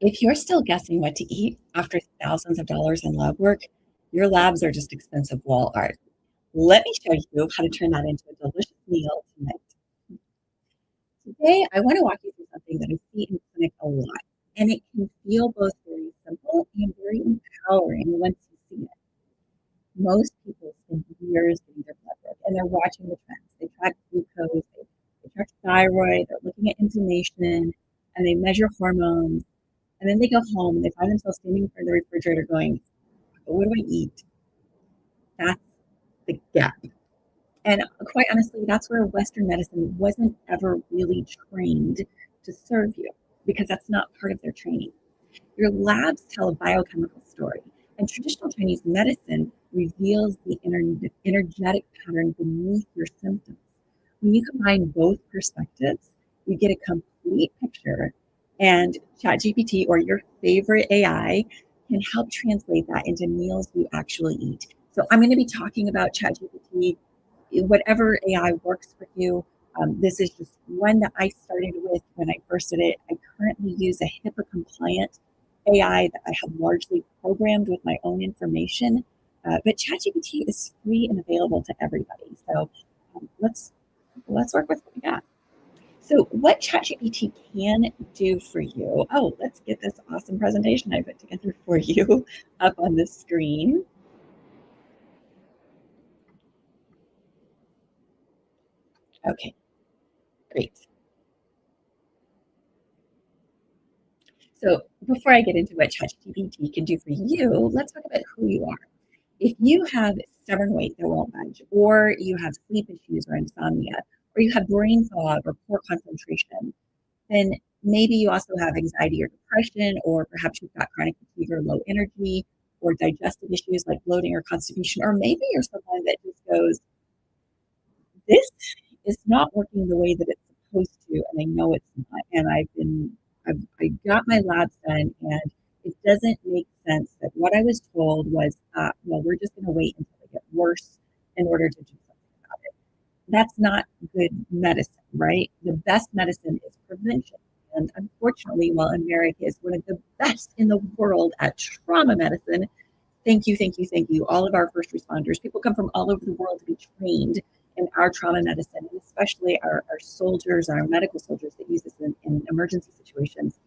If you're still guessing what to eat after thousands of dollars in lab work, your labs are just expensive wall art. Let me show you how to turn that into a delicious meal tonight. Today, I want to walk you through something that I see in clinic a lot, and it can feel both very simple and very empowering once you see it. Most people spend years getting their blood work, and they're watching the trends. They track glucose, they track thyroid, they're looking at inflammation, and they measure hormones. And then they go home and they find themselves standing in front of the refrigerator going, what do I eat? That's the gap. And quite honestly, that's where Western medicine wasn't ever really trained to serve you because that's not part of their training. Your labs tell a biochemical story, and traditional Chinese medicine reveals the energetic pattern beneath your symptoms. When you combine both perspectives, you get a complete picture, and ChatGPT or your favorite AI can help translate that into meals you actually eat. So I'm going to be talking about ChatGPT, whatever AI works for you. This is just one that I started with when I first did it. I currently use a HIPAA compliant AI that I have largely programmed with my own information. But ChatGPT is free and available to everybody. So let's work with what we got. So what ChatGPT can do for you? Oh, let's get this awesome presentation I put together for you up on the screen. Okay, great. So before I get into what ChatGPT can do for you, let's talk about who you are. If you have stubborn weight that won't budge, or you have sleep issues or insomnia, or you have brain fog or poor concentration, then maybe you also have anxiety or depression, or perhaps you've got chronic fatigue or low energy, or digestive issues like bloating or constipation, or maybe you're someone that just goes, this is not working the way that it's supposed to, and I know it's not. And I got my labs done, and it doesn't make sense that what I was told was, well, we're just going to wait until they get worse in order to do something about it. That's not good medicine, right? The best medicine is prevention. And unfortunately, while America is one of the best in the world at trauma medicine, thank you, thank you, thank you. All of our first responders, people come from all over the world to be trained in our trauma medicine, and especially our soldiers, our medical soldiers that use this in emergency situations.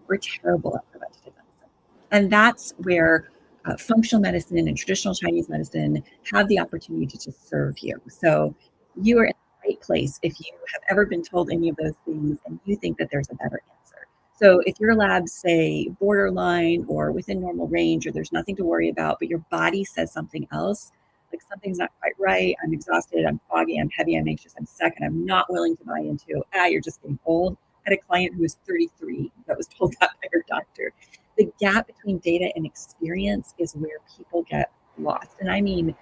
We're terrible at preventative medicine. And that's where functional medicine and traditional Chinese medicine have the opportunity to just serve you. So you are in the right place if you have ever been told any of those things and you think that there's a better answer. So if your labs say borderline or within normal range, or there's nothing to worry about, but your body says something else, like something's not quite right, I'm exhausted, I'm foggy, I'm heavy, I'm anxious, I'm sick, and I'm not willing to buy into, you're just getting old. I had a client who was 33 that was told that by her doctor. The gap between data and experience is where people get lost. And I mean,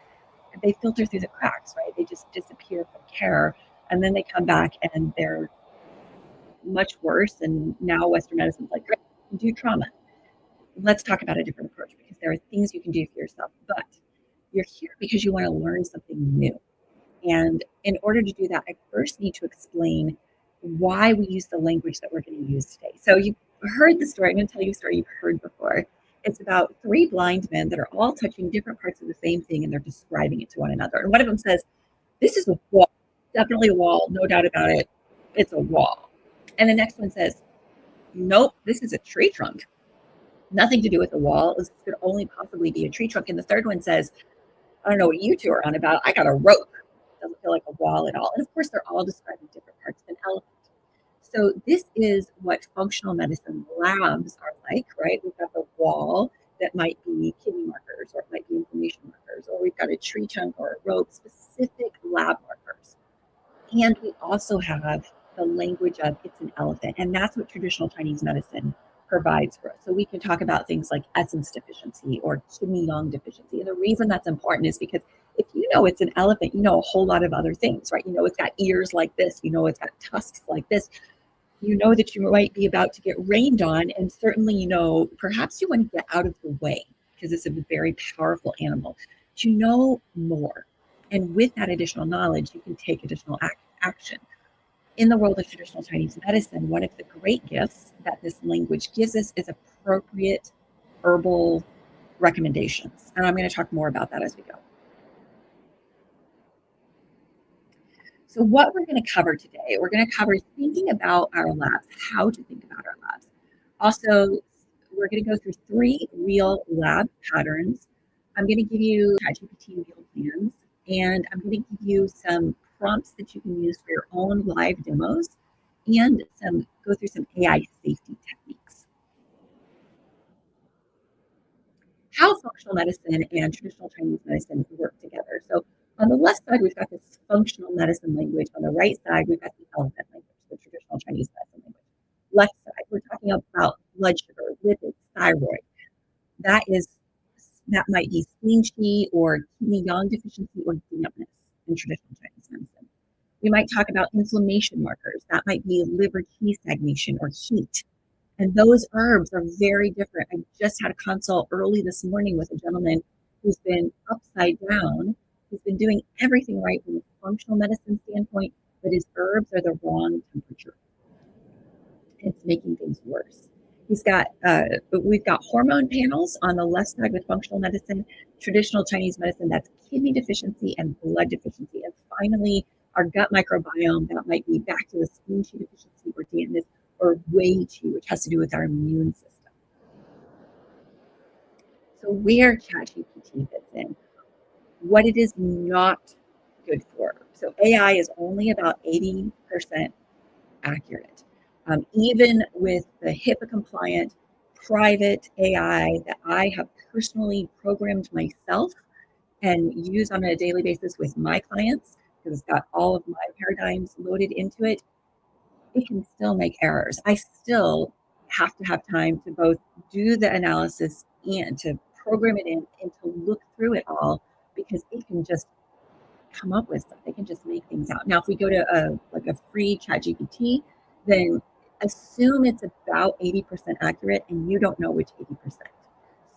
they filter through the cracks, right? They just disappear from care. And then they come back and they're much worse. And now Western medicine's like, great, do trauma. Let's talk about a different approach because there are things you can do for yourself. But you're here because you want to learn something new. And in order to do that, I first need to explain why we use the language that we're going to use today. So you've heard the story. I'm going to tell you a story you've heard before. It's about three blind men that are all touching different parts of the same thing and they're describing it to one another. And one of them says, this is a wall, definitely a wall, no doubt about it. It's a wall. And the next one says, nope, this is a tree trunk. Nothing to do with the wall. This could only possibly be a tree trunk. And the third one says, I don't know what you two are on about. I got a rope. Doesn't feel like a wall at all. And of course, they're all describing different parts of an elephant. So this is what functional medicine labs are like, right? We've got the wall that might be kidney markers, or it might be inflammation markers, or we've got a tree trunk or a rope, specific lab markers. And we also have the language of it's an elephant. And that's what traditional Chinese medicine provides for us. So we can talk about things like essence deficiency or kidney yang deficiency. And the reason that's important is because if you know it's an elephant, you know a whole lot of other things, right? You know it's got ears like this, you know it's got tusks like this, you know that you might be about to get rained on, and certainly you know perhaps you want to get out of the way because it's a very powerful animal. But you know more. And with that additional knowledge, you can take additional action. In the world of traditional Chinese medicine, one of the great gifts that this language gives us is appropriate herbal recommendations. And I'm going to talk more about that as we go. So, what we're going to cover today, we're going to cover thinking about our labs, how to think about our labs. Also, we're going to go through 3 real lab patterns. I'm going to give you ChatGPT meal plans, and I'm going to give you some prompts that you can use for your own live demos, and go through some AI safety techniques. How functional medicine and traditional Chinese medicine work together. So on the left side, we've got this functional medicine language. On the right side, we've got the elephant language, the traditional Chinese medicine language. Left side, we're talking about blood sugar, lipids, thyroid. That might be spleen qi or kidney yang deficiency or dampness in traditional Chinese medicine. We might talk about inflammation markers. That might be liver qi stagnation or heat. And those herbs are very different. I just had a consult early this morning with a gentleman who's been upside down. He's been doing everything right from a functional medicine standpoint, but his herbs are the wrong temperature. It's making things worse. We've got hormone panels on the left side with functional medicine, traditional Chinese medicine, that's kidney deficiency and blood deficiency. And finally, our gut microbiome, that might be back to the spleen qi deficiency or dampness or wei qi, which has to do with our immune system. So where ChatGPT fits in, what it is not good for. So AI is only about 80% accurate. Even with the HIPAA compliant private AI that I have personally programmed myself and use on a daily basis with my clients, because it's got all of my paradigms loaded into it, it can still make errors. I still have to have time to both do the analysis and to program it in and to look through it all, because it can just come up with stuff. They can just make things out. Now, if we go to a free ChatGPT, then assume it's about 80% accurate, and you don't know which 80%.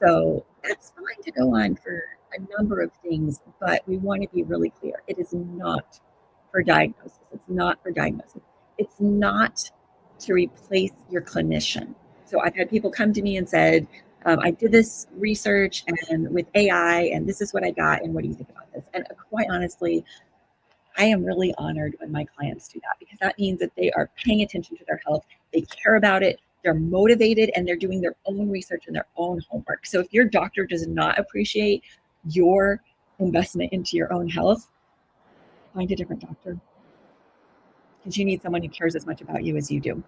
So that's fine to go on for a number of things, but we want to be really clear. It is not for diagnosis. It's not for diagnosis. It's not to replace your clinician. So I've had people come to me and said, I did this research and with AI, and this is what I got, and what do you think about this? And quite honestly, I am really honored when my clients do that, because that means that they are paying attention to their health, they care about it, they're motivated, and they're doing their own research and their own homework. So if your doctor does not appreciate your investment into your own health, find a different doctor, because you need someone who cares as much about you as you do.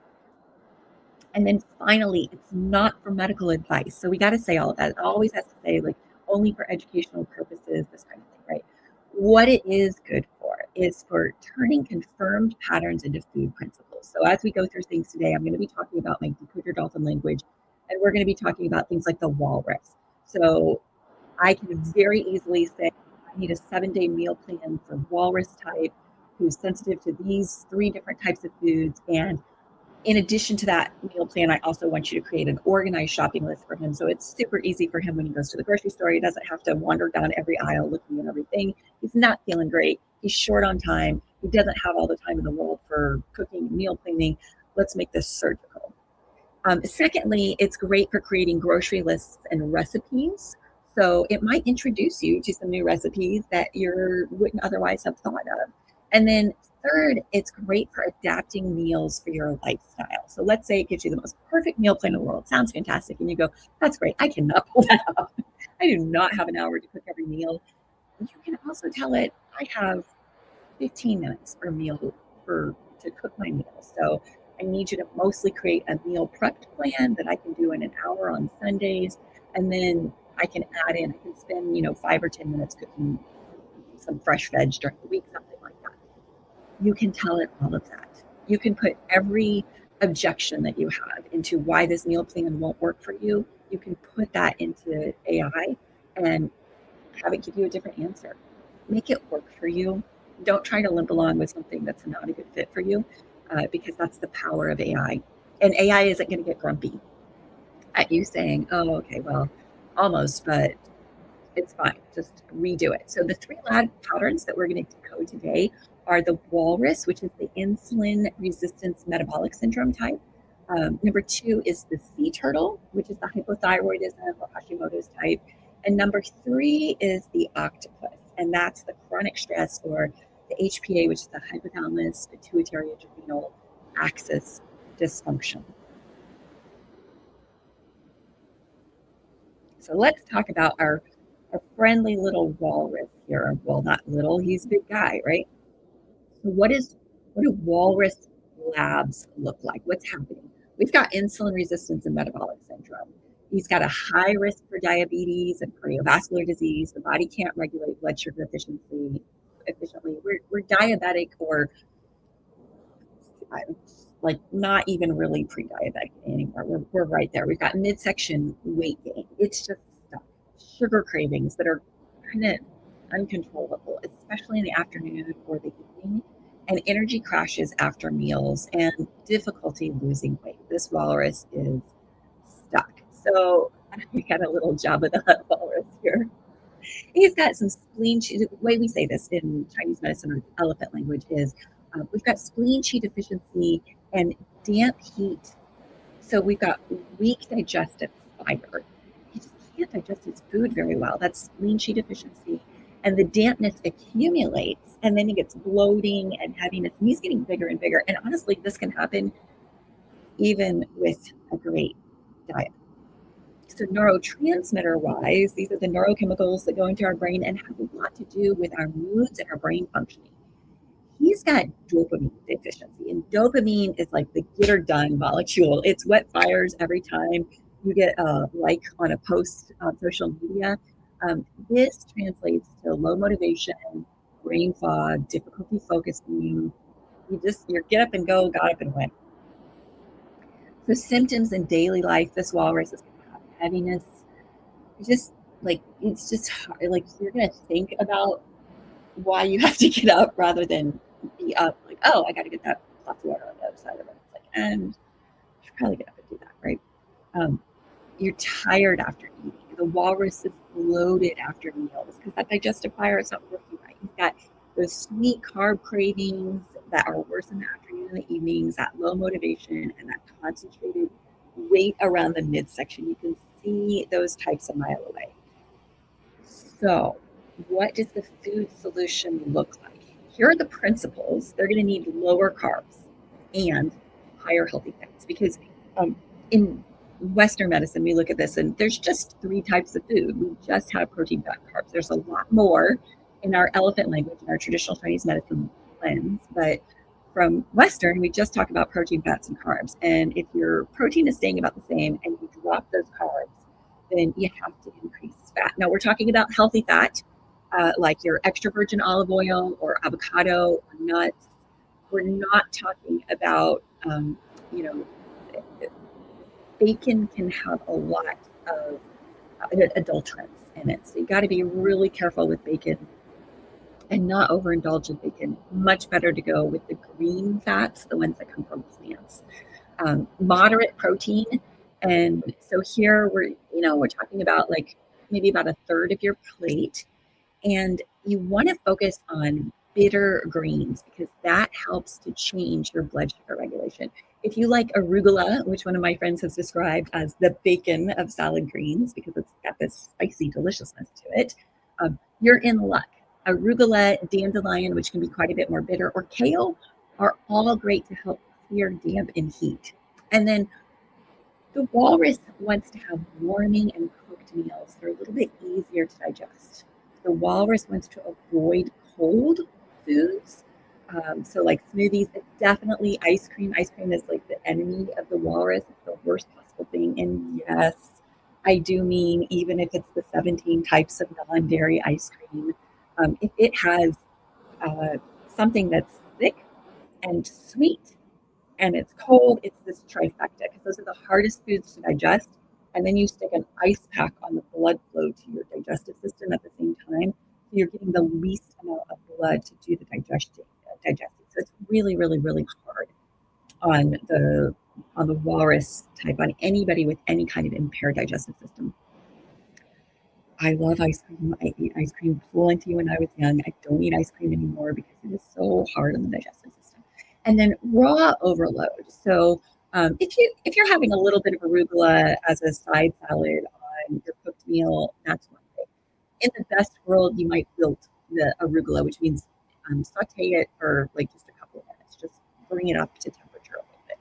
And then finally, it's not for medical advice. So we got to say all of that. It always has to say, like, only for educational purposes, this kind of thing, right? What it is good for is for turning confirmed patterns into food principles. So as we go through things today, I'm going to be talking about my decoder dolphin language, and we're going to be talking about things like the walrus. So I can very easily say, I need a 7-day meal plan for walrus type who's sensitive to these 3 different types of foods. And in addition to that meal plan, I also want you to create an organized shopping list for him. So it's super easy for him when he goes to the grocery store. He doesn't have to wander down every aisle looking at everything. He's not feeling great. He's short on time. He doesn't have all the time in the world for cooking and meal planning. Let's make this surgical. Secondly, it's great for creating grocery lists and recipes. So it might introduce you to some new recipes that you wouldn't otherwise have thought of. And then third, it's great for adapting meals for your lifestyle. So let's say it gives you the most perfect meal plan in the world. Sounds fantastic. And you go, that's great. I cannot pull that off. I do not have an hour to cook every meal. You can also tell it, I have 15 minutes for a meal to cook my meals. So I need you to mostly create a meal prepped plan that I can do in an hour on Sundays. And then I can spend, 5 or 10 minutes cooking some fresh veg during the week, something like that. You can tell it all of that. You can put every objection that you have into why this meal plan won't work for you. You can put that into AI and have it give you a different answer. Make it work for you. Don't try to limp along with something that's not a good fit for you, because that's the power of AI. And AI isn't going to get grumpy at you saying, oh, okay, well, almost, but it's fine. Just redo it. So the 3 lab patterns that we're going to decode today are the walrus, which is the insulin resistance metabolic syndrome type. Number two is the sea turtle, which is the hypothyroidism or Hashimoto's type. And number three is the octopus, and that's the chronic stress or the HPA, which is the hypothalamus pituitary adrenal axis dysfunction. So let's talk about our friendly little walrus here. Well, not little, he's a big guy, right? So what do walrus labs look like? What's happening? We've got insulin resistance and metabolic syndrome. He's got a high risk for diabetes and cardiovascular disease. The body can't regulate blood sugar efficiently. We're diabetic or like not even really pre-diabetic anymore. We're right there. We've got midsection weight gain. It's just stuff. Sugar cravings that are kind of uncontrollable, especially in the afternoon or the evening, and energy crashes after meals and difficulty losing weight. This walrus is stuck. So we got a little Jabba the Hutt walrus here. He's got some spleen. The way we say this in Chinese medicine or elephant language is we've got spleen qi deficiency and damp heat. So we've got weak digestive fiber. He just can't digest his food very well. That's spleen qi deficiency. And the dampness accumulates, and then he gets bloating and heaviness, and he's getting bigger and bigger. And honestly, this can happen even with a great diet. So neurotransmitter wise, these are the neurochemicals that go into our brain and have a lot to do with our moods and our brain functioning. He's got dopamine deficiency, and dopamine is like the get or done molecule. It's what fires every time you get a like on a post on social media. This translates to low motivation, brain fog, difficulty focusing. You're get up and go, got up and went. So symptoms in daily life, this walrus is going to have heaviness. Just like it's just hard. Like you're going to think about why you have to get up rather than be up. Like, oh, I got to get that glass of water on the other side of it. It's like, and I should probably get up and do that, right? You're tired after eating. The walrus is bloated after meals because that digestive fire is not working right. You've got those sweet carb cravings that are worse in the afternoon and the evenings, that low motivation, and that concentrated weight around the midsection. You can see those types a mile away. So, what does the food solution look like? Here are the principles. They're going to need lower carbs and higher healthy fats because in Western medicine, we look at this and there's just three types of food. We just have protein, fat, carbs. There's a lot more in our elephant language, in our traditional Chinese medicine lens, but from Western, we just talk about protein, fats, and carbs. And if your protein is staying about the same and you drop those carbs, then you have to increase fat. Now, we're talking about healthy fat, like your extra virgin olive oil or avocado or nuts. We're not talking about, you know, bacon can have a lot of adulterants in it. So you got to be really careful with bacon and not overindulge in bacon. Much better to go with the green fats, the ones that come from plants. Moderate protein. And so here we're talking about like maybe about a third of your plate. And you want to focus on bitter greens because that helps to change your blood sugar regulation. If you like arugula, which one of my friends has described as the bacon of salad greens because it's got this spicy deliciousness to it, you're in luck. Arugula, dandelion, which can be quite a bit more bitter, or kale are all great to help clear damp and heat. And then the walrus wants to have warming and cooked meals. They're a little bit easier to digest. The walrus wants to avoid cold foods. So like smoothies, definitely ice cream. Ice cream is like the enemy of the walrus. It's the worst possible thing. And yes, I do mean even if it's the 17 types of non-dairy ice cream, if it has something that's thick and sweet and it's cold, it's this trifecta because those are the hardest foods to digest. And then you stick an ice pack on the blood flow to your digestive system at the same time. So you're getting the least amount of blood to do the digesting. So it's really, really, really hard on the walrus type, on anybody with any kind of impaired digestive system. I love ice cream. I ate ice cream plenty when I was young. I don't eat ice cream anymore because it is so hard on the digestive system. And then raw overload. So if you're having a little bit of arugula as a side salad on your cooked meal, that's one thing. In the best world, you might wilt the arugula, which means saute it for like just a couple of minutes. Just bring it up to temperature a little bit.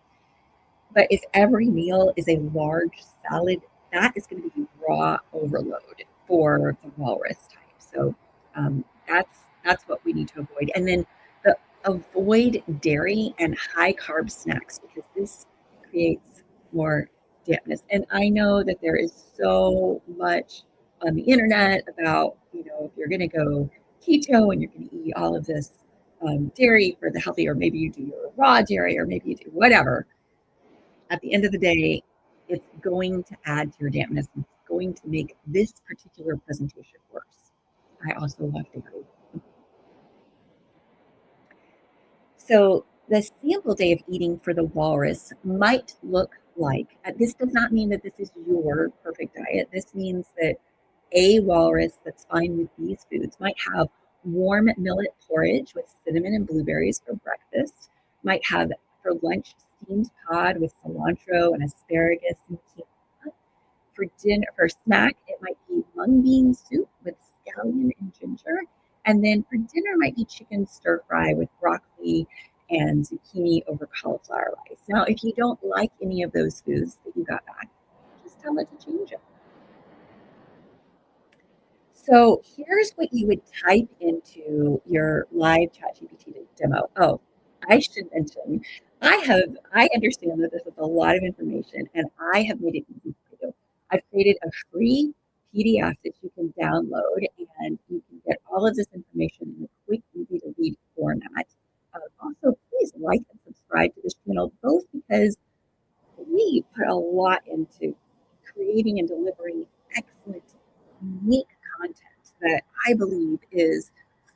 But if every meal is a large salad, that is going to be raw overload for the walrus type. So that's what we need to avoid. And then avoid dairy and high carb snacks because this creates more dampness. And I know that there is so much on the internet about, if you're going to go keto and you're going to eat all of this dairy for the healthy, or maybe you do your raw dairy, or maybe you do whatever. At the end of the day, it's going to add to your dampness. It's going to make this particular presentation worse. I also love dairy. So the sample day of eating for the walrus might look like, this does not mean that this is your perfect diet. This means that a walrus that's fine with these foods might have warm millet porridge with cinnamon and blueberries for breakfast, might have for lunch steamed cod with cilantro and asparagus and quinoa. For dinner, for snack, it might be mung bean soup with scallion and ginger. And then for dinner might be chicken stir fry with broccoli and zucchini over cauliflower rice. Now, if you don't like any of those foods that you got back, just tell it to change it. So here's what you would type into your live ChatGPT demo. Oh, I should mention, I understand that this is a lot of information and I have made it easy for you. I've created a free PDF that you can download and you can get all of this information in a quick, easy to read format. Also, please like and subscribe to this channel, both because we put a lot into creating and delivering excellent, unique content that I believe is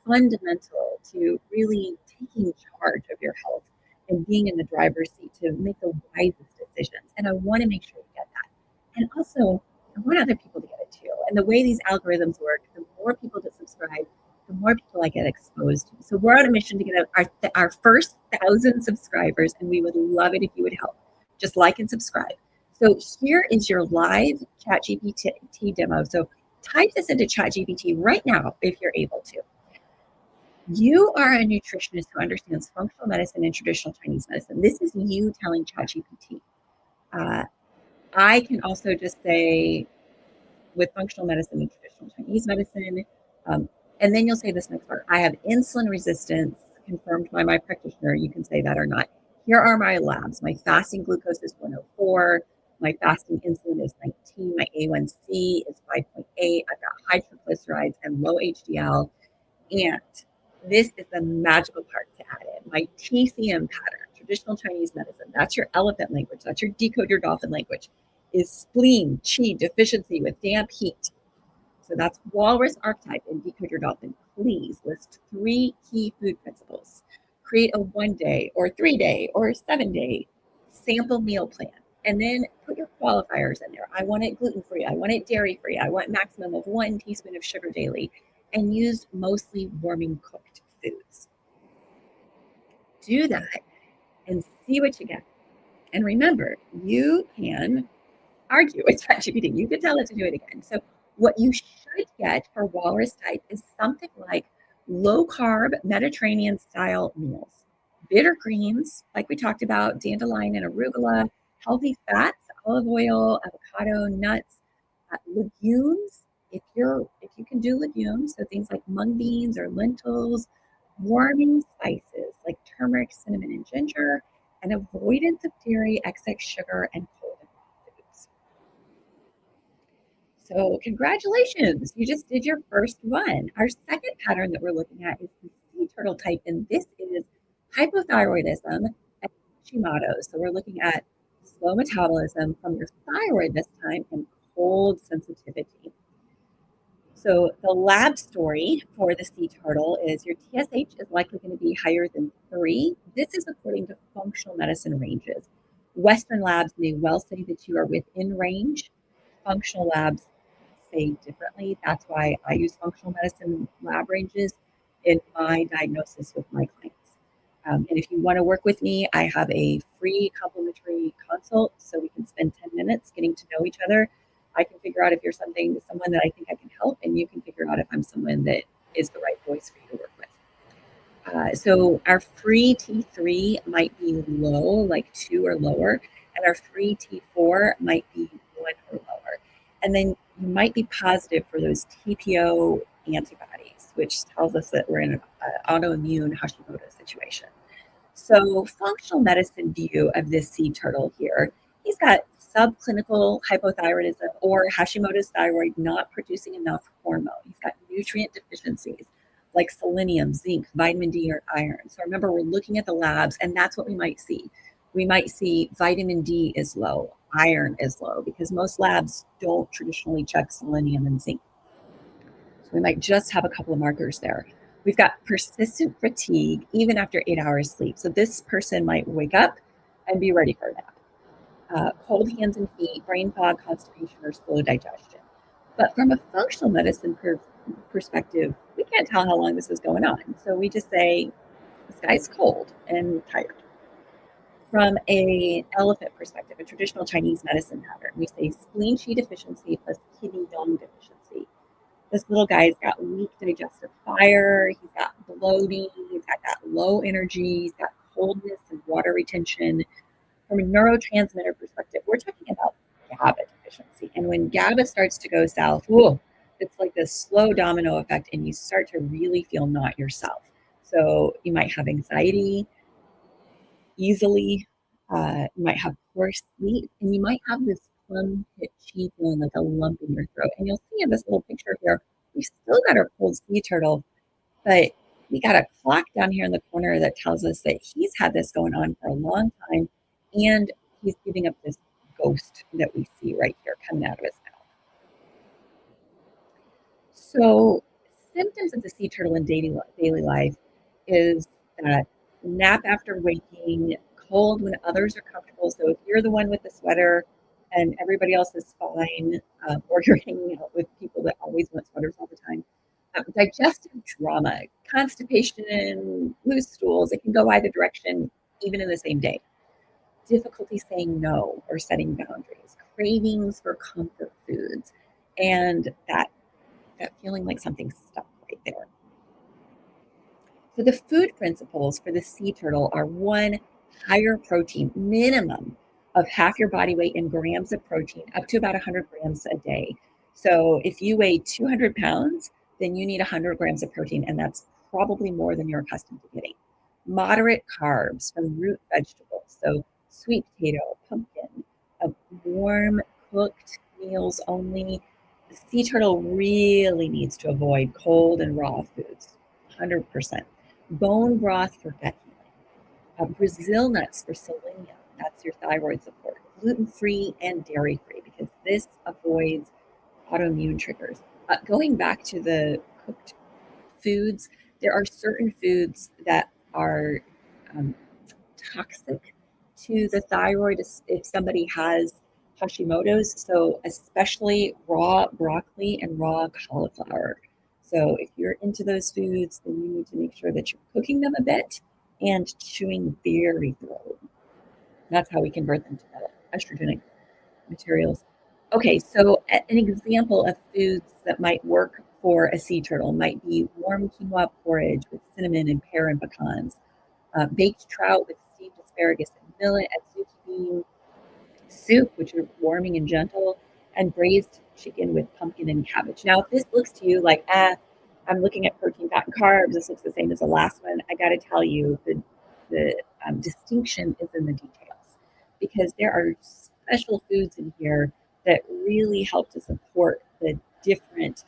fundamental to really taking charge of your health and being in the driver's seat to make the wisest decisions. And I want to make sure you get that. And also, I want other people to get it too. And the way these algorithms work, the more people that subscribe, the more people I get exposed to. So we're on a mission to get our first 1,000 subscribers, and we would love it if you would help. Just like and subscribe. So here is your live ChatGPT demo. So type this into ChatGPT right now if you're able to. You are a nutritionist who understands functional medicine and traditional Chinese medicine. This is you telling ChatGPT. I can also just say with functional medicine and traditional Chinese medicine, and then you'll say this next part. I have insulin resistance confirmed by my practitioner. You can say that or not. Here are my labs. My fasting glucose is 104. My fasting insulin is 19. My A1C is 5.8. I've got high triglycerides and low HDL. And this is the magical part to add in. My TCM pattern, traditional Chinese medicine, that's your elephant language. That's your decode your dolphin language, is spleen, qi, deficiency with damp heat. So that's walrus archetype and decode your dolphin. Please list 3 key food principles. Create a 1-day or 3-day or 7-day sample meal plan. And then put your qualifiers in there. I want it gluten-free. I want it dairy-free. I want maximum of 1 teaspoon of sugar daily. And use mostly warming cooked foods. Do that and see what you get. And remember, you can argue with ChatGPT. You could tell it to do it again. So what you should get for walrus type is something like low carb Mediterranean style meals, bitter greens, like we talked about, dandelion and arugula, healthy fats, olive oil, avocado, nuts, legumes. If you can do legumes, so things like mung beans or lentils, warming spices like turmeric, cinnamon, and ginger, and avoidance of dairy, excess sugar, and cold and raw foods. So congratulations, you just did your first one. Our second pattern that we're looking at is the sea turtle type, and this is hypothyroidism and Hashimoto's. So we're looking at slow metabolism from your thyroid this time and cold sensitivity. So the lab story for the sea turtle is your TSH is likely going to be higher than 3. This is according to functional medicine ranges. Western labs may well say that you are within range. Functional labs say differently. That's why I use functional medicine lab ranges in my diagnosis with my clients. And if you want to work with me, I have a free complimentary consult so we can spend 10 minutes getting to know each other. I can figure out if you're someone that I think I can help, and you can figure out if I'm someone that is the right voice for you to work with. So our free T3 might be low, like 2 or lower, and our free T4 might be 1 or lower. And then you might be positive for those TPO antibodies, which tells us that we're in an autoimmune Hashimoto situation. So, functional medicine view of this sea turtle here, he's got subclinical hypothyroidism or Hashimoto's thyroid not producing enough hormone. He's got nutrient deficiencies like selenium, zinc, vitamin D, or iron. So, remember, we're looking at the labs, and that's what we might see. We might see vitamin D is low, iron is low, because most labs don't traditionally check selenium and zinc. So we might just have a couple of markers there. We've got persistent fatigue even after 8 hours sleep. So this person might wake up and be ready for a nap. Cold hands and feet, brain fog, constipation, or slow digestion. But from a functional medicine perspective, we can't tell how long this is going on. So we just say, this guy's cold and tired. From an elephant perspective, a traditional Chinese medicine pattern, we say spleen Qi deficiency plus kidney yang deficiency. This little guy's got weak digestive fire. He's got bloating. He's got that low energy. He's got coldness and water retention. From a neurotransmitter perspective, we're talking about GABA deficiency. And when GABA starts to go south, whoa, it's like this slow domino effect, and you start to really feel not yourself. So you might have anxiety easily. You might have poor sleep, and you might have this plum hit cheek feeling like a lump in your throat. And you'll see in this little picture here, we've still got our cold sea turtle, but we got a clock down here in the corner that tells us that he's had this going on for a long time, and he's giving up this ghost that we see right here coming out of his mouth. So, symptoms of the sea turtle in daily life is that nap after waking, cold when others are comfortable. So, if you're the one with the sweater and everybody else is fine, or you're hanging out with people that always want sweaters all the time, digestive trauma, constipation, loose stools, it can go either direction, even in the same day. Difficulty saying no or setting boundaries, cravings for comfort foods, and that feeling like something's stuck right there. So the food principles for the sea turtle are one, higher protein, minimum of half your body weight in grams of protein, up to about 100 grams a day. So if you weigh 200 pounds, then you need 100 grams of protein, and that's probably more than you're accustomed to getting. Moderate carbs from root vegetables, so sweet potato, pumpkin, warm cooked meals only. The sea turtle really needs to avoid cold and raw foods, 100%. Bone broth for gut healing. Brazil nuts for selenium, that's your thyroid support. Gluten-free and dairy-free, because this avoids autoimmune triggers. Going back to the cooked foods, there are certain foods that are toxic to the thyroid if somebody has Hashimoto's. So, especially raw broccoli and raw cauliflower. So, if you're into those foods, then you need to make sure that you're cooking them a bit and chewing very thoroughly. That's how we convert them to estrogenic materials. Okay, so an example of foods that might work for a sea turtle might be warm quinoa porridge with cinnamon and pear and pecans, baked trout with steamed asparagus and millet, zucchini bean soup, which are warming and gentle, and braised chicken with pumpkin and cabbage. Now, if this looks to you like, I'm looking at protein, fat, and carbs, this looks the same as the last one, I got to tell you the distinction is in the details, because there are special foods in here that really help to support the different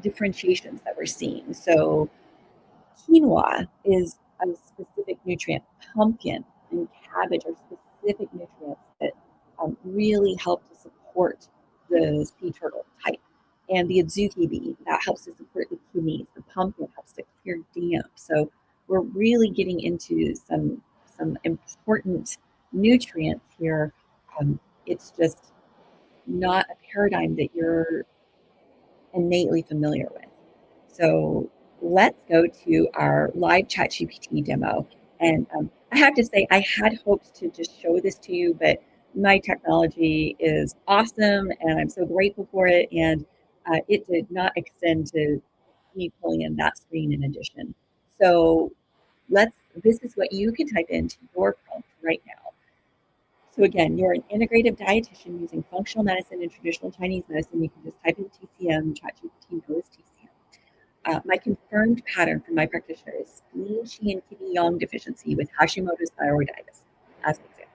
differentiations that we're seeing. So quinoa is a specific nutrient. Pumpkin and cabbage are specific nutrients that really help to support the sea turtle type. And the adzuki bean, that helps to support the kidneys. The pumpkin helps to clear damp. So we're really getting into some important nutrients here. It's just not a paradigm that you're innately familiar with. So let's go to our live ChatGPT demo. And I have to say, I had hoped to just show this to you, but my technology is awesome and I'm so grateful for it. And it did not extend to me pulling in that screen in addition. So this is what you can type into your prompt right now. So again, you're an integrative dietitian using functional medicine and traditional Chinese medicine. You can just type in TCM, ChatGPT knows TCM. My confirmed pattern from my practitioner is spleen, qi, and kidney yang deficiency with Hashimoto's thyroiditis, as an example.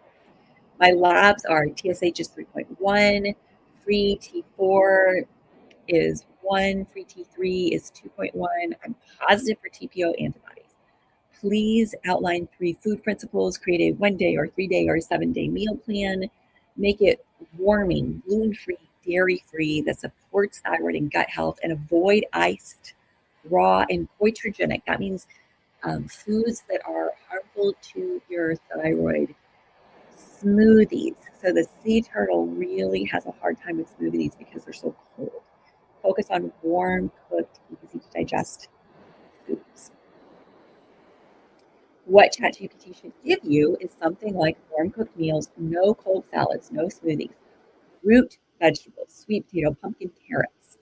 My labs are TSH is 3.1, free T4 is 1, free T3 is 2.1. I'm positive for TPO antibodies. Please outline 3 food principles, create a 1-day or 3-day or 7-day meal plan, make it warming, gluten-free, dairy-free that supports thyroid and gut health, and avoid iced, raw, and goitrogenic. That means foods that are harmful to your thyroid. Smoothies. So the sea turtle really has a hard time with smoothies because they're so cold. Focus on warm, cooked, easy to digest foods. What ChatGPT should give you is something like warm cooked meals, no cold salads, no smoothies, root vegetables, sweet potato, pumpkin, carrots,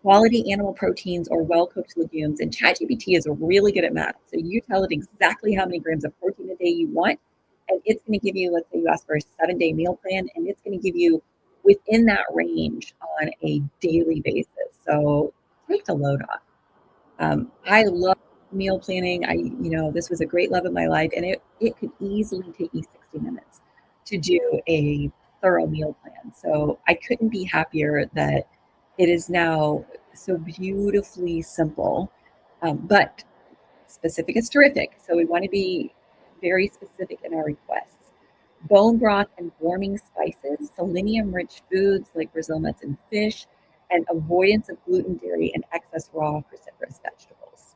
quality animal proteins or well cooked legumes. And ChatGPT is really good at math. So you tell it exactly how many grams of protein a day you want, and it's going to give you, let's say you ask for a 7-day meal plan, and it's going to give you within that range on a daily basis. So take the load off. I love meal planning. This was a great love of my life, and it could easily take me 60 minutes to do a thorough meal plan. So I couldn't be happier that it is now so beautifully simple, but specific is terrific. So we want to be very specific in our requests. Bone broth and warming spices, selenium-rich foods like Brazil nuts and fish, and avoidance of gluten, dairy, and excess raw cruciferous vegetables.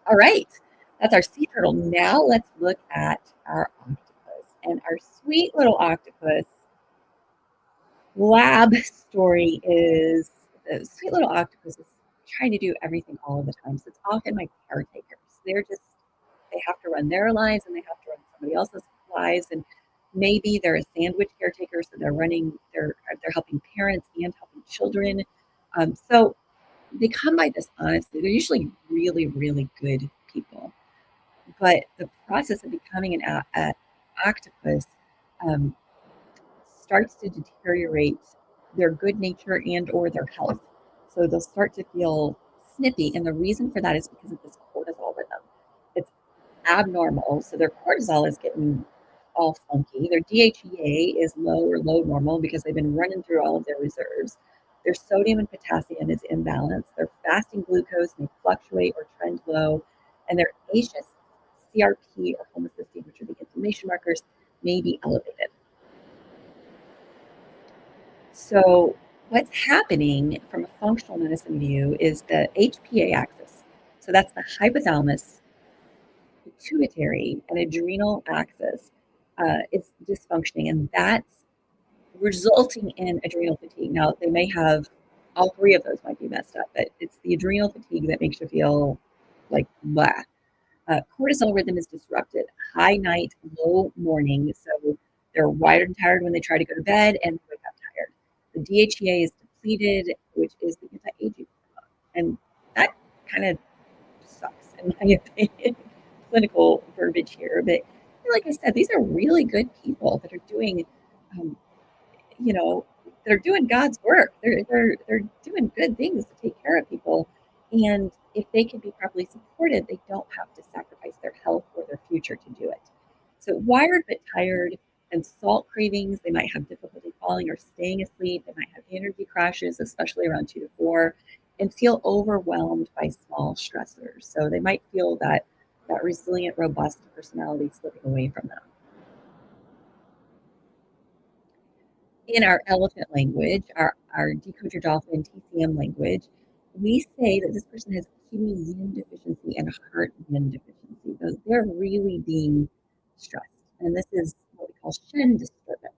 All right, that's our sea turtle. Now let's look at our octopus. And our sweet little octopus lab story is the sweet little octopus is trying to do everything all of the time. So it's often my caretakers. They have to run their lives and they have to run somebody else's lives. And maybe they're a sandwich caretaker, so they're helping parents and helping children. So they come by this honestly. They're usually really, really good people. But the process of becoming an octopus um, starts to deteriorate their good nature and or their health. So they'll start to feel snippy. And the reason for that is because of this cortisol rhythm. It's abnormal. So their cortisol is getting all funky. Their DHEA is low or low normal because they've been running through all of their reserves. Their sodium and potassium is imbalanced. Their fasting glucose may fluctuate or trend low. And their ACEs, CRP, or homocysteine, which are the inflammation markers, may be elevated. So what's happening from a functional medicine view is the HPA axis. So that's the hypothalamus, pituitary, and adrenal axis is dysfunctioning, and that's resulting in adrenal fatigue. Now, they may have all 3 of those might be messed up, but it's the adrenal fatigue that makes you feel like blah. Cortisol rhythm is disrupted, high night, low morning. So they're wired and tired when they try to go to bed and wake up tired. The DHEA is depleted, which is the anti-aging hormone. And that kind of sucks in my opinion. Clinical verbiage here. But like I said, these are really good people that are doing um, you know, they're doing God's work. They're doing good things to take care of people. And if they can be properly supported, they don't have to sacrifice their health or their future to do it. So wired but tired and salt cravings, they might have difficulty falling or staying asleep. They might have energy crashes, especially around 2 to 4, and feel overwhelmed by small stressors. So they might feel that resilient, robust personality slipping away from them. In our elephant language, our decode your dolphin TCM language, we say that this person has kidney yin deficiency and heart yin deficiency. They're really being stressed. And this is what we call Shen disturbance,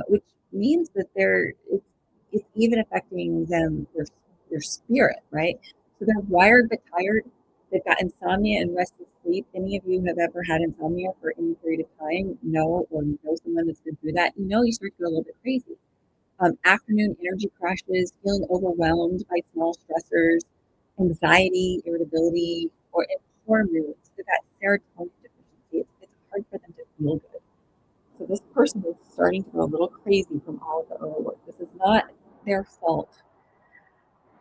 which means that it's even affecting them, their spirit, right? So they're wired but tired. They've got insomnia and restless sleep. Any of you have ever had insomnia for any period of time? Know or know someone that's been through that? You know, you start to go a little bit crazy. Afternoon energy crashes, feeling overwhelmed by small stressors, anxiety, irritability, or in poor moods. So that serotonin deficiency, it's hard for them to feel good. So this person is starting to go a little crazy from all of the overwork. This is not their fault,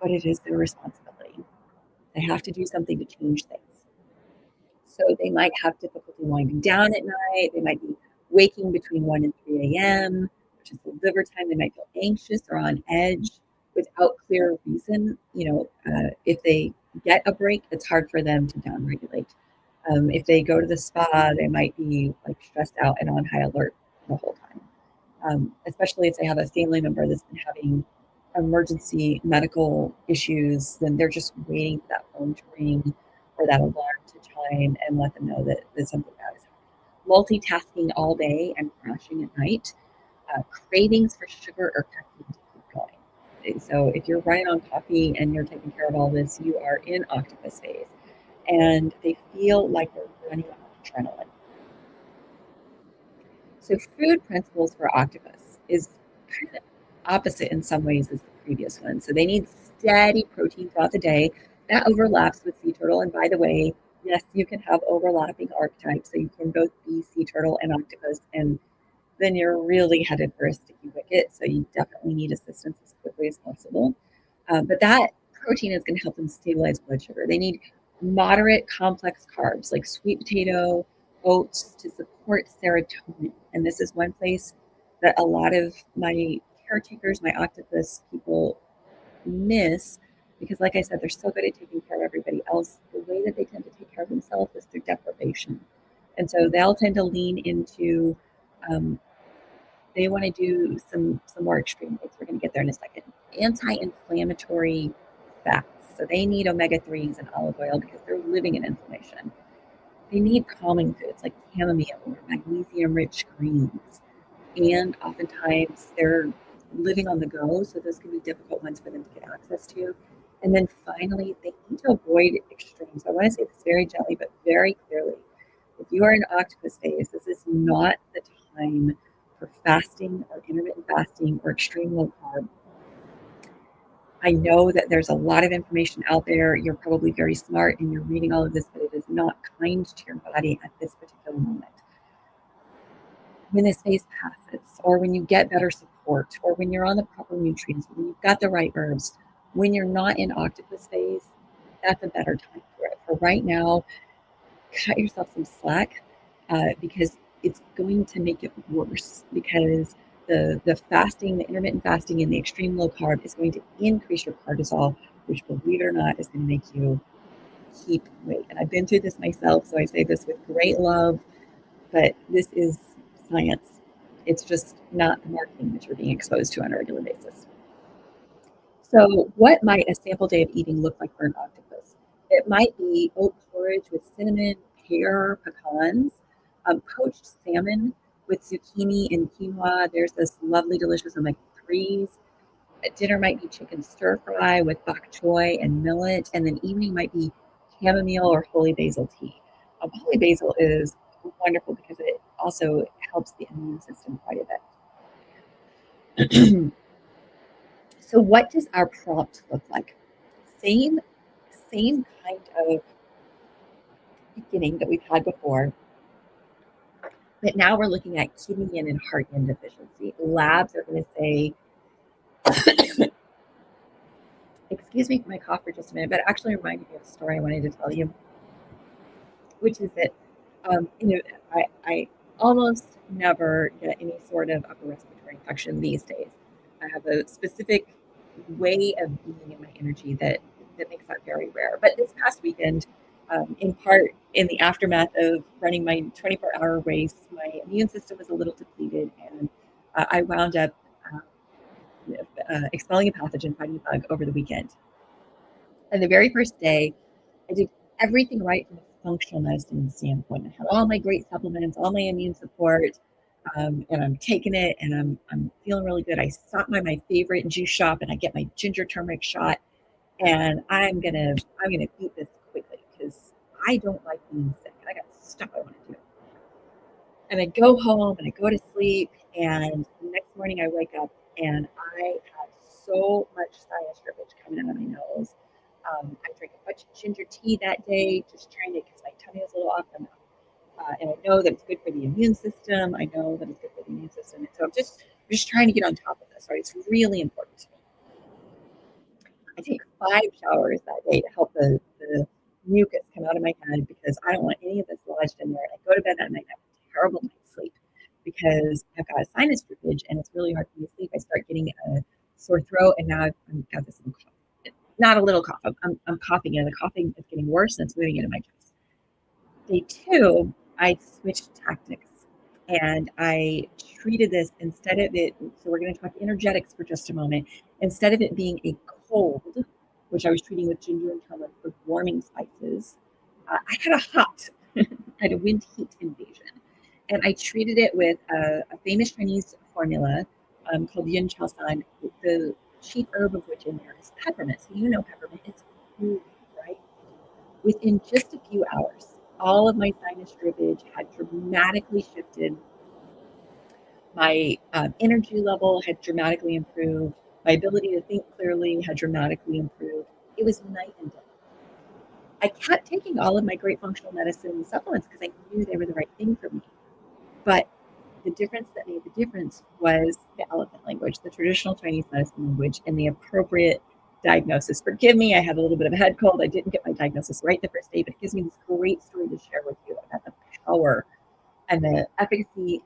but it is their responsibility. They have to do something to change things. So they might have difficulty winding down at night. They might be waking between 1 and 3 a.m., which is the liver time. They might feel anxious or on edge without clear reason. If they get a break, it's hard for them to downregulate. If they go to the spa, they might be like stressed out and on high alert the whole time. Especially if they have a family member that's been having emergency medical issues, then they're just waiting for that phone to ring or that alarm to chime and let them know that something bad is happening. Multitasking all day and crashing at night, cravings for sugar or caffeine to keep going. So if you're running on coffee and you're taking care of all this, you are in octopus phase, and they feel like they're running on adrenaline. So food principles for octopus is kind of opposite in some ways as the previous one. So they need steady protein throughout the day. That overlaps with sea turtle. And by the way, yes, you can have overlapping archetypes. So you can both be sea turtle and octopus, and then you're really headed for a sticky wicket. So you definitely need assistance as quickly as possible. But that protein is going to help them stabilize blood sugar. They need moderate complex carbs like sweet potato, oats to support serotonin. And this is one place that a lot of my caretakers, my octopus people miss, because like I said, they're so good at taking care of everybody else. The way that they tend to take care of themselves is through deprivation. And so they'll tend to lean into um, they want to do some more extreme things. We're going to get there in a second. Anti-inflammatory fats. So they need omega-3s and olive oil because they're living in inflammation. They need calming foods like chamomile or magnesium-rich greens. And oftentimes they're living on the go, so those can be difficult ones for them to get access to. And then finally, they need to avoid extremes. I want to say this very gently, but very clearly. If you are in octopus phase, this is not the time for fasting or intermittent fasting or extreme low carb. I know that there's a lot of information out there. You're probably very smart and you're reading all of this, but it is not kind to your body at this particular moment. When this phase passes, or when you get better support, or when you're on the proper nutrients, when you've got the right herbs, when you're not in octopus phase, that's a better time for it. For right now, cut yourself some slack because it's going to make it worse, because the fasting, the intermittent fasting, and the extreme low carb is going to increase your cortisol, which, believe it or not, is going to make you keep weight. And I've been through this myself, so I say this with great love, but this is science. It's just not the marketing that you're being exposed to on a regular basis. So, what might a sample day of eating look like for an octopus? It might be oat porridge with cinnamon, pear, pecans, poached salmon with zucchini and quinoa. There's this lovely, delicious omega-3s. Dinner might be chicken stir fry with bok choy and millet, and then evening might be chamomile or holy basil tea. Holy basil is wonderful because it also helps the immune system quite a bit. So, what does our prompt look like? Same, same kind of beginning that we've had before, but now we're looking at kidney yin and heart yin deficiency. Labs are going to say, excuse me for my cough for just a minute, but it actually reminded me of a story I wanted to tell you, which is that I almost never get any sort of upper respiratory infection these days. I have a specific way of being in my energy that makes that very rare. But this past weekend, in part in the aftermath of running my 24-hour race, my immune system was a little depleted, and I wound up expelling a pathogen, fighting a bug over the weekend. And the very first day, I did everything right from a functional medicine standpoint. I had all my great supplements, all my immune support, and I'm taking it, and I'm feeling really good. I stop by my favorite juice shop, and I get my ginger turmeric shot, and I'm gonna beat this quickly because I don't like being sick. I got stuff I want to do. And I go home and I go to sleep, and the next morning I wake up and I have so much sinus drippage coming out of my nose. I drank a bunch of ginger tea that day, just trying to, because my tummy was a little off. And I know that it's good for the immune system. I know that it's good for the immune system. And so I'm just trying to get on top of this, right? It's really important to me. I take 5 showers that day to help the mucus come out of my head because I don't want any of this lodged in there. And I go to bed that night and I have a terrible night's sleep because I've got a sinus drippage and it's really hard for me to sleep. I start getting a sore throat, and now I've got this little cough. Not a little cough. I'm coughing, and the coughing is getting worse and it's moving into my chest. Day two, I switched tactics and I treated this instead of it. So we're going to talk energetics for just a moment. Instead of it being a cold, which I was treating with ginger and turmeric for warming spices, I had a hot, I had a wind heat invasion. And I treated it with a famous Chinese formula called Yin Chao San, the chief herb of which in there is peppermint. So you know peppermint, it's cool, right? Within just a few hours, all of my sinus drippage had dramatically shifted. My energy level had dramatically improved. My ability to think clearly had dramatically improved. It was night and day. I kept taking all of my great functional medicine supplements because I knew they were the right thing for me. But the difference that made the difference was the elephant language, the traditional Chinese medicine language, and the appropriate diagnosis. Forgive me, I had a little bit of a head cold. I didn't get my diagnosis right the first day, but it gives me this great story to share with you about the power and the efficacy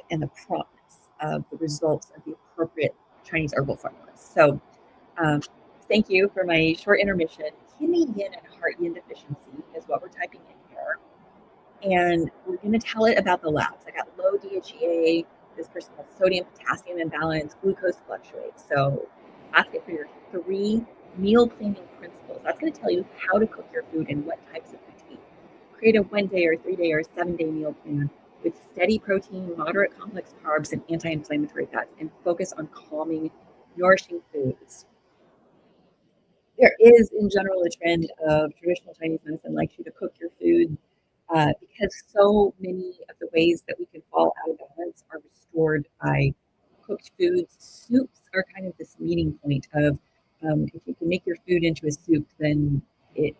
and the promise of the results of the appropriate Chinese herbal formulas. So, um, thank you for my short intermission. Kidney yin and heart yin deficiency is what we're typing in here. And we're going to tell it about the labs. I got low DHEA. This person has sodium potassium imbalance, glucose fluctuates. So ask it for your 3 meal planning principles. That's going to tell you how to cook your food and what types of food to eat. Create a 1-day or 3-day or 7-day meal plan with steady protein, moderate complex carbs, and anti-inflammatory fats, and focus on calming, nourishing foods. There is, in general, a trend of traditional Chinese medicine likes you to cook your food because so many of the ways that we can fall out of balance are restored by cooked foods. Soups are kind of this meeting point of if you can make your food into a soup, then it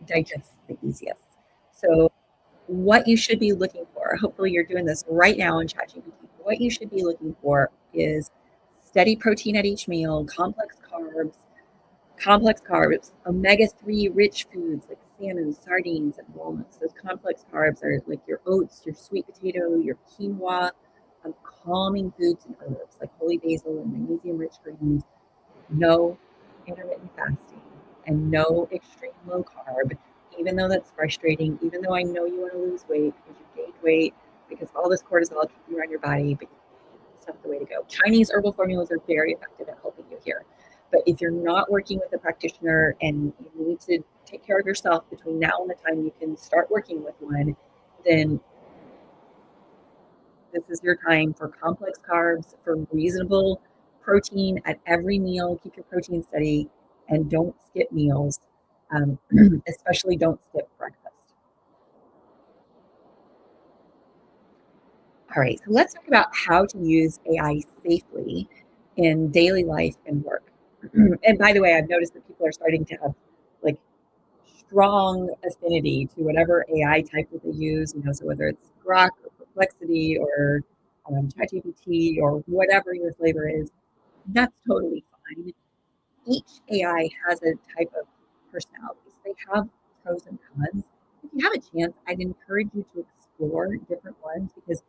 digests the easiest. So what you should be looking for, hopefully you're doing this right now in ChatGPT, what you should be looking for is steady protein at each meal, complex carbs, omega-3 rich foods like salmon, sardines, and walnuts. Those complex carbs are like your oats, your sweet potato, your quinoa, calming foods and herbs like holy basil and magnesium-rich greens. No intermittent fasting and no extreme low carb, even though that's frustrating, even though I know you want to lose weight because you gained weight because all this cortisol keeps you around your body, but it's not the way to go. Chinese herbal formulas are very effective at helping you here. But if you're not working with a practitioner and you need to take care of yourself between now and the time you can start working with one, then this is your time for complex carbs, for reasonable protein at every meal. Keep your protein steady and don't skip meals, um, especially don't skip breakfast. All right, so let's talk about how to use AI safely in daily life and work. And by the way, I've noticed that people are starting to have like strong affinity to whatever AI type that they use, so whether it's Grok or Perplexity or ChatGPT or whatever your flavor is, that's totally fine. Each AI has a type of personality. So they have pros and cons. If you have a chance, I'd encourage you to explore different ones because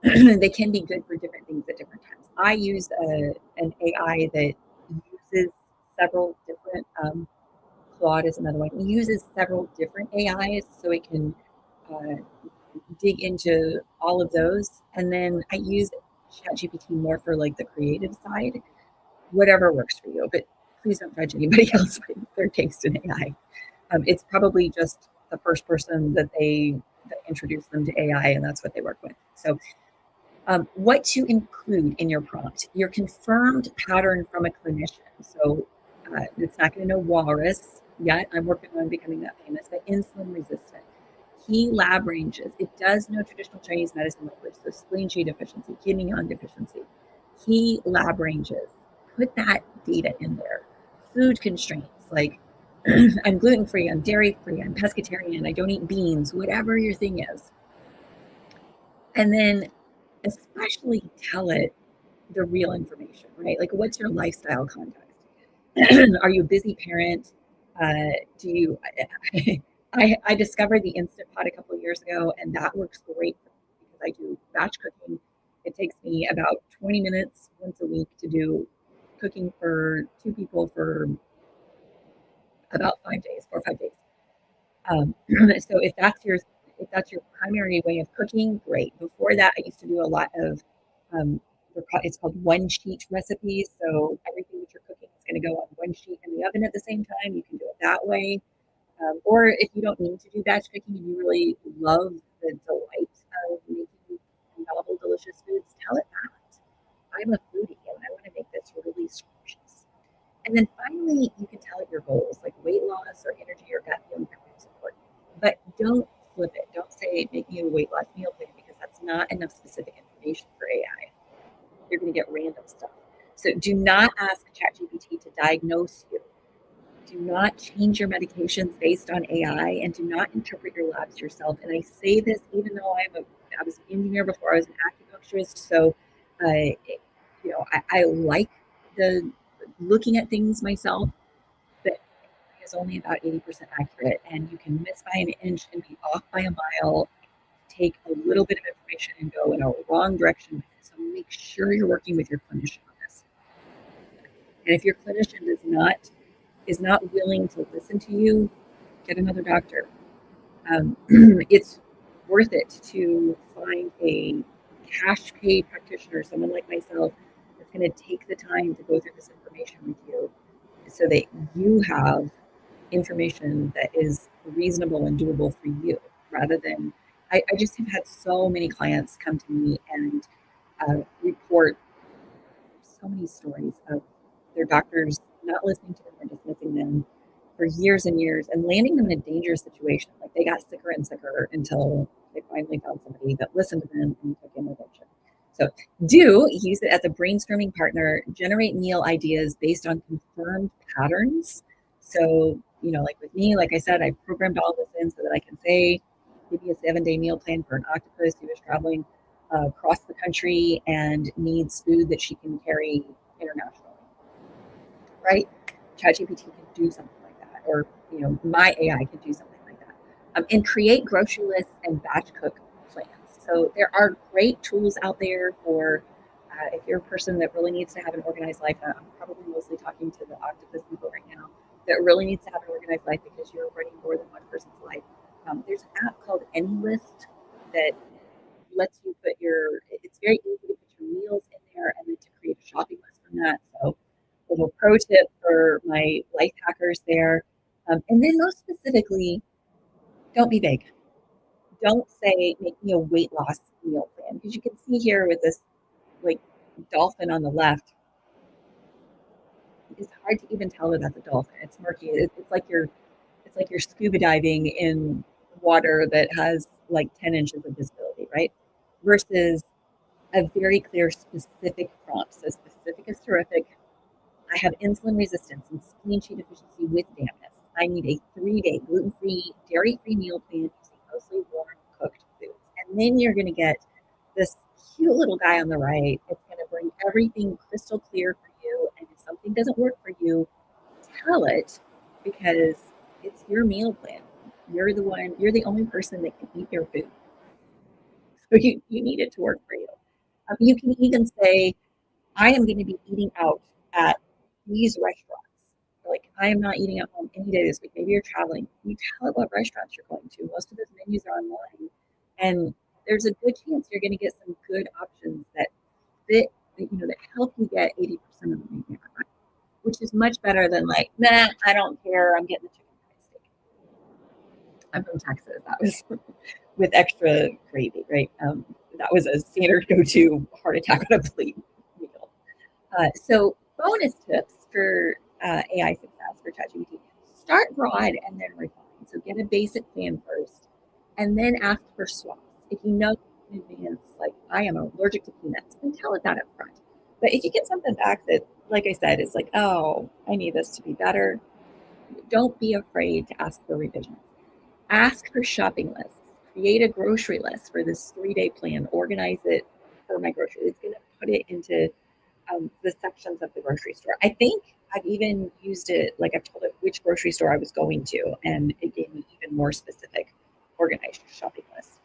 they can be good for different things at different times. I use an AI that uses several different, Claude is another one. It uses several different AIs so it can uh, dig into all of those. And then I use ChatGPT more for like the creative side, whatever works for you. But please don't judge anybody else by their taste in AI. It's probably just the first person that introduced them to AI, and that's what they work with. So What to include in your prompt, your confirmed pattern from a clinician. So it's not going to know walrus yet. I'm working on becoming that famous, but insulin resistant. Key lab ranges. It does know traditional Chinese medicine language, so spleen Qi deficiency, kidney yang deficiency. Key lab ranges. Put that data in there. Food constraints, like I'm gluten free, I'm dairy free, I'm pescatarian, I don't eat beans, whatever your thing is. And then especially tell it the real information, right? Like, what's your lifestyle context? Are you a busy parent? Do you? I discovered the Instant Pot a couple of years ago, and that works great for me because I do batch cooking. It takes me about 20 minutes once a week to do cooking for two people for about 5 days, 4 or 5 days. So if that's your primary way of cooking, great. Before that, I used to do a lot of um, it's called one sheet recipes. So everything that you're cooking is going to go on one sheet in the oven at the same time. You can do it that way. Or if you don't need to do batch cooking and you really love the delight of making novel, delicious foods, tell it that. I'm a foodie and I want to make this really scrumptious. And then finally, you can tell it your goals, like weight loss or energy or gut feeling support. But don't flip it. Don't say make me a weight loss meal plan because that's not enough specific information for AI. You're going to get random stuff. So do not ask ChatGPT to diagnose you. Do not change your medications based on AI, and do not interpret your labs yourself. And I say this even though I was an engineer before I was an acupuncturist, so I, I like the looking at things myself, but AI is only about 80% accurate, and you can miss by an inch and be off by a mile. Take a little bit of information and go in a wrong direction. So make sure you're working with your clinician on this. And if your clinician is not willing to listen to you, get another doctor. It's worth it to find a cash pay practitioner, someone like myself, that's going to take the time to go through this information with you so that you have information that is reasonable and doable for you rather than I just have had so many clients come to me and report so many stories of their doctors not listening to them or dismissing them for years and years and landing them in a dangerous situation. Like they got sicker and sicker until they finally found somebody that listened to them and took intervention. So do use it as a brainstorming partner, generate meal ideas based on confirmed patterns. So, like with me, like I said, I programmed all this in so that I can say, give me a 7-day meal plan for an octopus who is traveling across the country and needs food that she can carry internationally, right? ChatGPT can do something like that, or my AI can do something like that, and create grocery lists and batch cook plans. So there are great tools out there for if you're a person that really needs to have an organized life. I'm probably mostly talking to the octopus people right now that really needs to have an organized life because you're running more than one person's life. There's an app called AnyList that lets you it's very easy to put your meals in there and then to create a shopping list from that. So a little pro tip for my life hackers there. And then most specifically, don't be vague. Don't say, make me a weight loss meal plan. Because you can see here with this like dolphin on the left, it's hard to even tell that that's a dolphin. It's murky. It's like you're scuba diving in water that has like 10 inches of visibility, right? Versus a very clear, specific prompt. So specific is terrific. I have insulin resistance and spleen Qi deficiency with dampness. I need a 3-day gluten-free, dairy-free meal plan using mostly warm cooked foods. And then you're going to get this cute little guy on the right. It's going to bring everything crystal clear for you. And if something doesn't work for you, tell it because it's your meal plan. You're the only person that can eat your food. So you need it to work for you. You can even say, I am going to be eating out at these restaurants. Like, I am not eating at home any day this week. Maybe you're traveling. You tell it what restaurants you're going to. Most of those menus are online. And there's a good chance you're going to get some good options that fit, that help you get 80% of the meal, which is much better than like, nah, I don't care. I'm getting the chicken fried steak. I'm from Texas. That was with extra gravy, right? that was a standard go-to heart attack on a plate meal. So bonus tips for AI success for ChatGPT: start broad and then refine. So get a basic plan first, and then ask for swaps. If you know in advance, like I am allergic to peanuts, then tell it that up front. But if you get something back that, like I said, is like, oh, I need this to be better, don't be afraid to ask for revisions. Ask for shopping lists. Create a grocery list for this 3-day plan. Organize it for my grocery. It's going to put it into the sections of the grocery store. I think I've even used it, like I've told it which grocery store I was going to, and it gave me even more specific organized shopping lists.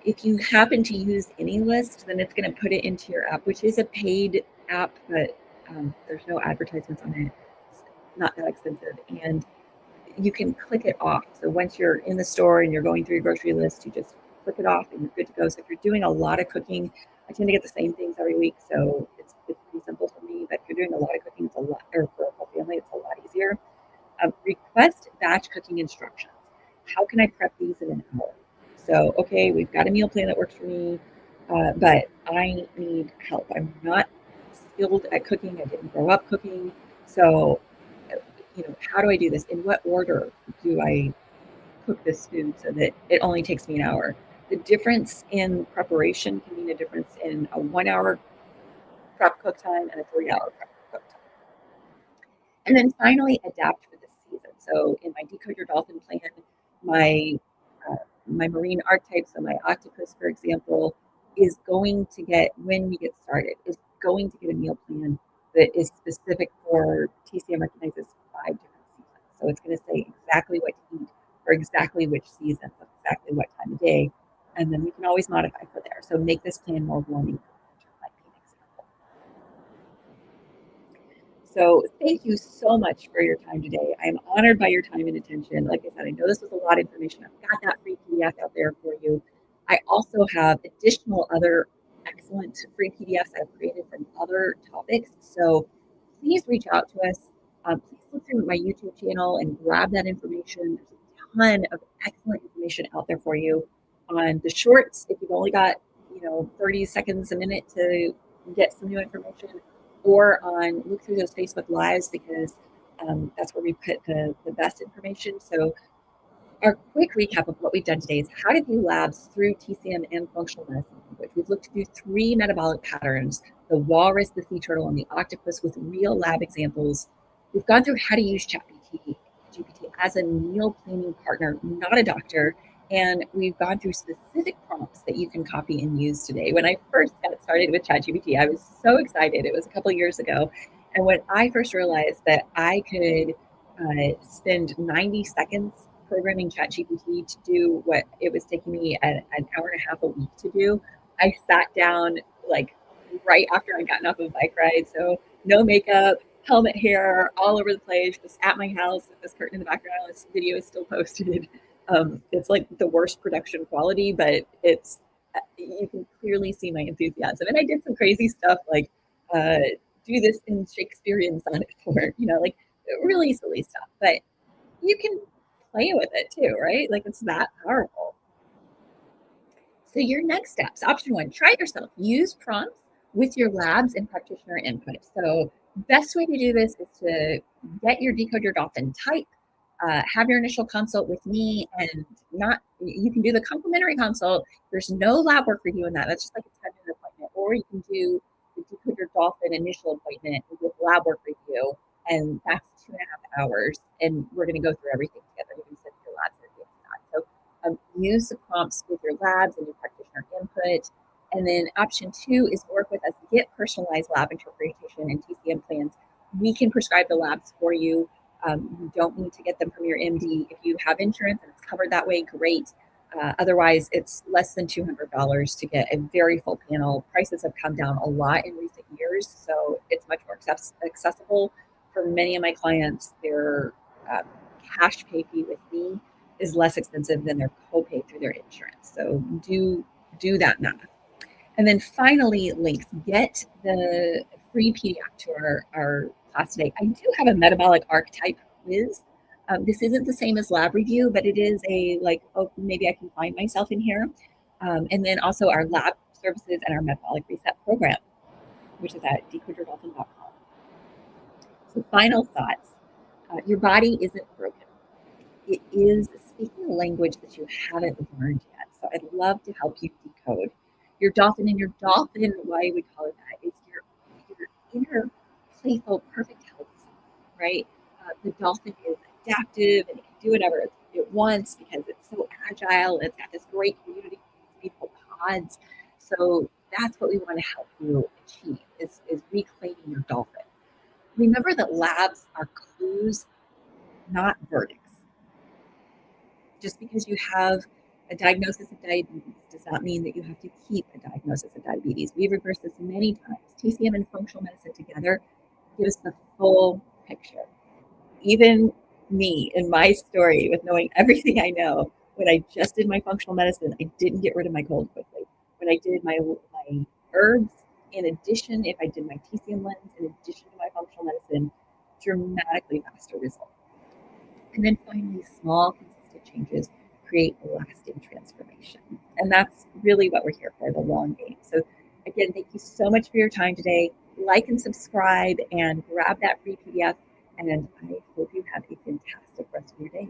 If you happen to use any list, then it's going to put it into your app, which is a paid app, but there's no advertisements on it. It's not that expensive. And you can click it off. So once you're in the store and you're going through your grocery list, you just click it off and you're good to go. So if you're doing a lot of cooking, I tend to get the same things every week, so it's pretty simple for me. But if you're doing a lot of cooking, it's a lot, or for a whole family, it's a lot easier. Request batch cooking instructions. How can I prep these in an hour? So, okay, we've got a meal plan that works for me, but I need help. I'm not skilled at cooking. I didn't grow up cooking. So, how do I do this? In what order do I cook this food so that it only takes me an hour? The difference in preparation can mean a difference in a 1 hour prep cook time and a 3 hour prep cook time. And then finally, adapt for the season. So in my Decode Your Dolphin plan, my my marine archetype, so my octopus, for example, is going to get, when we get started, is going to get a meal plan that is specific for TCM recognizes 5 different seasons. So it's going to say exactly what to eat for exactly which season, for exactly what time of day, and then we can always modify for there. So make this plan more warming for winter, might be an example. So thank you so much for your time today. I am honored by your time and attention. Like I said, I know this was a lot of information. I've got that free PDF out there for you. I also have additional other excellent free PDFs I've created from other topics. So please reach out to us. Please look through my YouTube channel and grab that information. There's a ton of excellent information out there for you on the shorts. If you've only got 30 seconds a minute to get some new information, or on look through those Facebook Lives, because that's where we put the best information. So our quick recap of what we've done today is how to view labs through TCM and functional medicine language. We've looked through 3 metabolic patterns: the walrus, the sea turtle, and the octopus, with real lab examples. We've gone through how to use ChatGPT as a meal planning partner, not a doctor. And we've gone through specific prompts that you can copy and use today. When I first got started with ChatGPT, I was so excited. It was a couple of years ago. And when I first realized that I could spend 90 seconds programming ChatGPT to do what it was taking me an hour and a half a week to do, I sat down like right after I'd gotten off a bike ride. So no makeup, helmet hair all over the place, just at my house with this curtain in the background. This video is still posted. It's like the worst production quality, but it's you can clearly see my enthusiasm. And I did some crazy stuff like do this in Shakespearean sonnet form, like really silly stuff. But you can play with it too, right? Like it's that powerful. So your next steps, option 1, try it yourself. Use prompts with your labs and practitioner input. So best way to do this is to get your Decode Your Dolphin type, have your initial consult with me, and you can do the complimentary consult. There's no lab work review in that. That's just like a 10-minute appointment. Or you can do the Decode Your Dolphin initial appointment with lab work review, and that's 2.5 hours. And we're going to go through everything together. You can send your labs and things like that. So use the prompts with your labs and your practitioner input. And then option 2 is work with us, get personalized lab interpretation and TCM plans. We can prescribe the labs for you. You don't need to get them from your MD. If you have insurance and it's covered that way, great. Otherwise, it's less than $200 to get a very full panel. Prices have come down a lot in recent years, so it's much more accessible for many of my clients. Their cash pay fee with me is less expensive than their copay through their insurance. So do that math. And then finally, links. Get the free PDF to our class today. I do have a metabolic archetype quiz. This isn't the same as lab review, but it is maybe I can find myself in here. And then also our lab services and our metabolic reset program, which is at decodeyurdolphin.com. So final thoughts. Your body isn't broken. It is speaking a language that you haven't learned yet. So I'd love to help you decode your dolphin. And your dolphin, why we call it that, is your inner playful, perfect health, right? The dolphin is adaptive and it can do whatever it wants because it's so agile and it's got this great community, these beautiful pods. So that's what we want to help you achieve is reclaiming your dolphin. Remember that labs are clues, not verdicts. Just because you have a diagnosis of diabetes does not mean that you have to keep a diagnosis of diabetes. We've reversed this many times. TCM and functional medicine together give us the full picture. Even me in my story, with knowing everything I know, when I just did my functional medicine, I didn't get rid of my cold quickly. When I did my herbs, in addition, if I did my TCM lens, in addition to my functional medicine, dramatically faster results. And then finally, small, consistent changes create lasting transformation. And that's really what we're here for, the long game. So, again, thank you so much for your time today. Like and subscribe and grab that free PDF. And I hope you have a fantastic rest of your day.